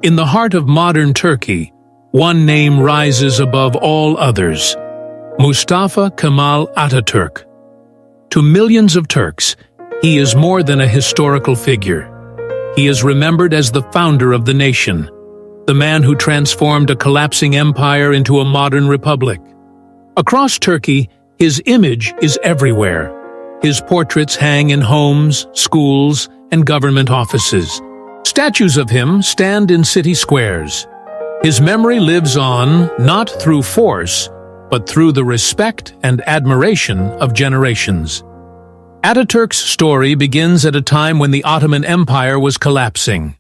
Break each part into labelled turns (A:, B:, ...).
A: In the heart of modern Turkey, one name rises above all others: Mustafa Kemal Atatürk. To millions of Turks, he is more than a historical figure. He is remembered as the founder of the nation, the man who transformed a collapsing empire into a modern republic. Across Turkey, his image is everywhere. His portraits hang in homes, schools, and government offices. Statues of him stand in city squares. His memory lives on not through force, but through the respect and admiration of generations. Ataturk's story begins at a time when the Ottoman Empire was collapsing.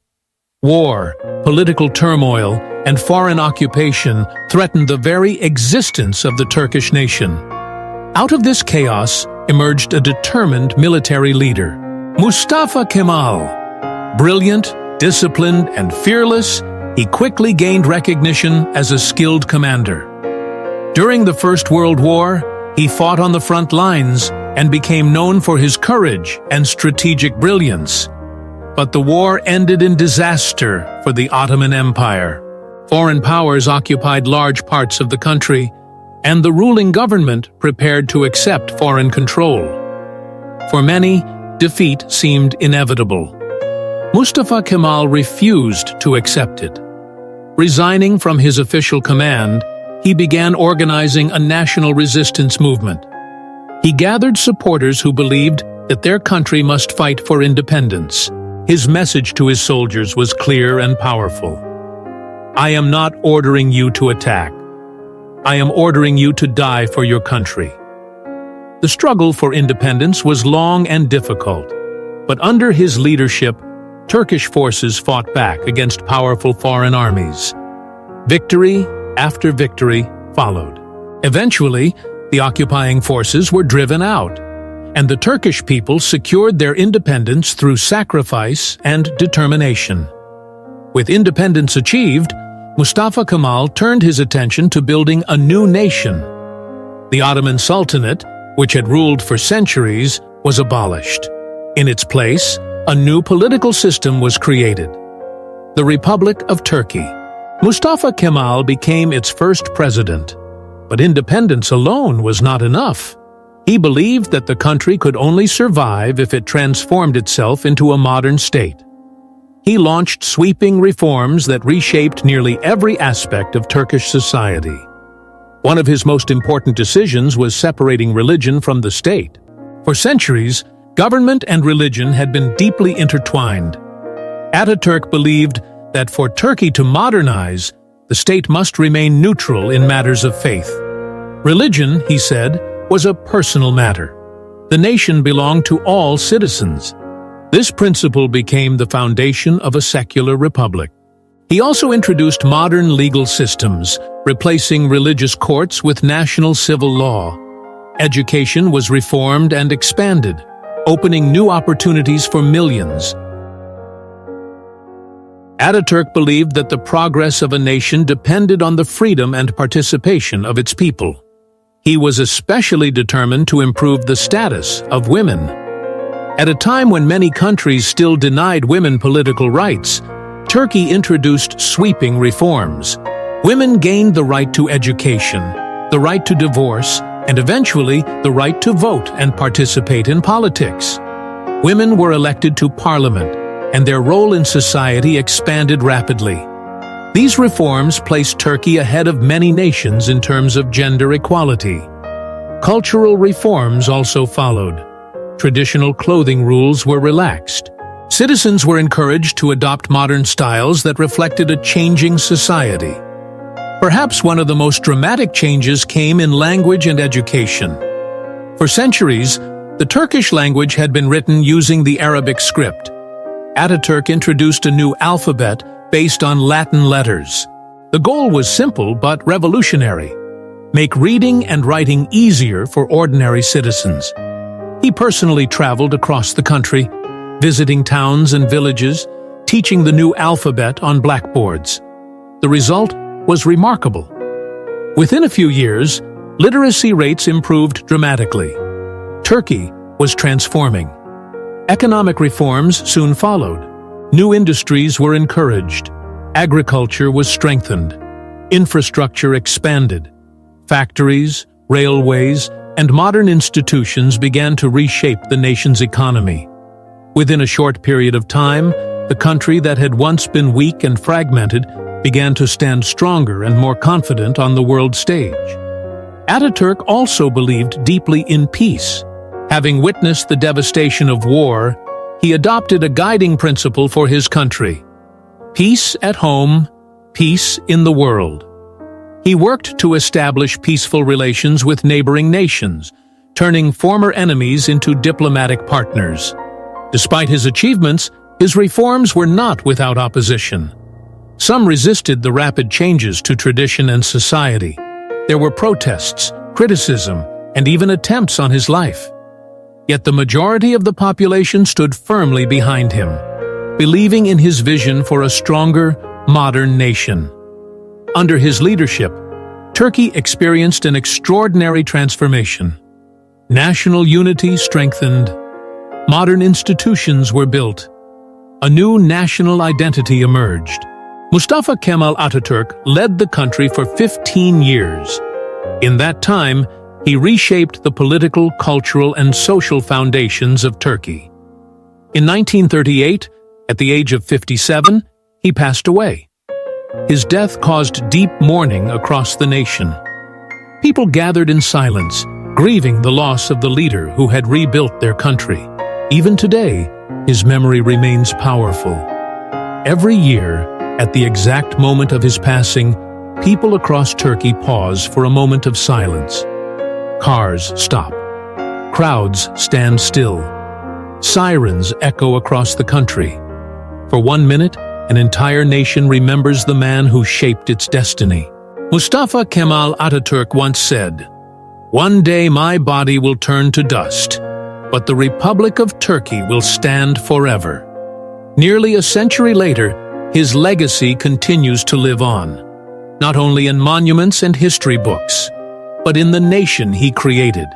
A: War, political turmoil, and foreign occupation threatened the very existence of the Turkish nation. Out of this chaos emerged a determined military leader, Mustafa Kemal. Brilliant, disciplined, and fearless, he quickly gained recognition as a skilled commander. During the First World War, he fought on the front lines and became known for his courage and strategic brilliance. But the war ended in disaster for the Ottoman Empire. Foreign powers occupied large parts of the country, and the ruling government prepared to accept foreign control. For many, defeat seemed inevitable. Mustafa Kemal refused to accept it. Resigning from his official command, he began organizing a national resistance movement. He gathered supporters who believed that their country must fight for independence. His message to his soldiers was clear and powerful. "I am not ordering you to attack. I am ordering you to die for your country." The struggle for independence was long and difficult, but under his leadership, Turkish forces fought back against powerful foreign armies. Victory after victory followed. Eventually, the occupying forces were driven out, and the Turkish people secured their independence through sacrifice and determination. With independence achieved, Mustafa Kemal turned his attention to building a new nation. The Ottoman Sultanate, which had ruled for centuries, was abolished. In its place, a new political system was created: the Republic of Turkey. Mustafa Kemal became its first president. But independence alone was not enough. He believed that the country could only survive if it transformed itself into a modern state. He launched sweeping reforms that reshaped nearly every aspect of Turkish society. One of his most important decisions was separating religion from the state. For centuries, government and religion had been deeply intertwined. Ataturk believed that for Turkey to modernize, the state must remain neutral in matters of faith. Religion, he said, was a personal matter. The nation belonged to all citizens. This principle became the foundation of a secular republic. He also introduced modern legal systems, replacing religious courts with national civil law. Education was reformed and expanded, opening new opportunities for millions. Ataturk believed that the progress of a nation depended on the freedom and participation of its people. He was especially determined to improve the status of women. At a time when many countries still denied women political rights, Turkey introduced sweeping reforms. Women gained the right to education, the right to divorce, and eventually the right to vote and participate in politics. Women were elected to parliament, and their role in society expanded rapidly. These reforms placed Turkey ahead of many nations in terms of gender equality. Cultural reforms also followed. Traditional clothing rules were relaxed. Citizens were encouraged to adopt modern styles that reflected a changing society. Perhaps one of the most dramatic changes came in language and education. For centuries, the Turkish language had been written using the Arabic script. Ataturk introduced a new alphabet based on Latin letters. The goal was simple but revolutionary: make reading and writing easier for ordinary citizens. He personally traveled across the country, visiting towns and villages, teaching the new alphabet on blackboards. The result was remarkable. Within a few years, literacy rates improved dramatically. Turkey was transforming. Economic reforms soon followed. New industries were encouraged. Agriculture was strengthened, infrastructure expanded, factories, railways, and modern institutions began to reshape the nation's economy. Within a short period of time, the country that had once been weak and fragmented began to stand stronger and more confident on the world stage. Ataturk also believed deeply in peace. Having witnessed the devastation of war, he adopted a guiding principle for his country: peace at home, peace in the world. He worked to establish peaceful relations with neighboring nations, turning former enemies into diplomatic partners. Despite his achievements, his reforms were not without opposition. Some resisted the rapid changes to tradition and society. There were protests, criticism, and even attempts on his life. Yet the majority of the population stood firmly behind him, believing in his vision for a stronger, modern nation. Under his leadership, Turkey experienced an extraordinary transformation. National unity strengthened, modern institutions were built, a new national identity emerged. Mustafa Kemal Atatürk led the country for 15 years. In that time, he reshaped the political, cultural, and social foundations of Turkey. In 1938, at the age of 57, he passed away. His death caused deep mourning across the nation. People gathered in silence, grieving the loss of the leader who had rebuilt their country. Even today, his memory remains powerful. Every year, at the exact moment of his passing, people across Turkey pause for a moment of silence. Cars stop. Crowds stand still. Sirens echo across the country. For 1 minute, an entire nation remembers the man who shaped its destiny. Mustafa Kemal Atatürk once said, "One day my body will turn to dust, but the Republic of Turkey will stand forever." Nearly a century later, his legacy continues to live on, not only in monuments and history books, but in the nation he created.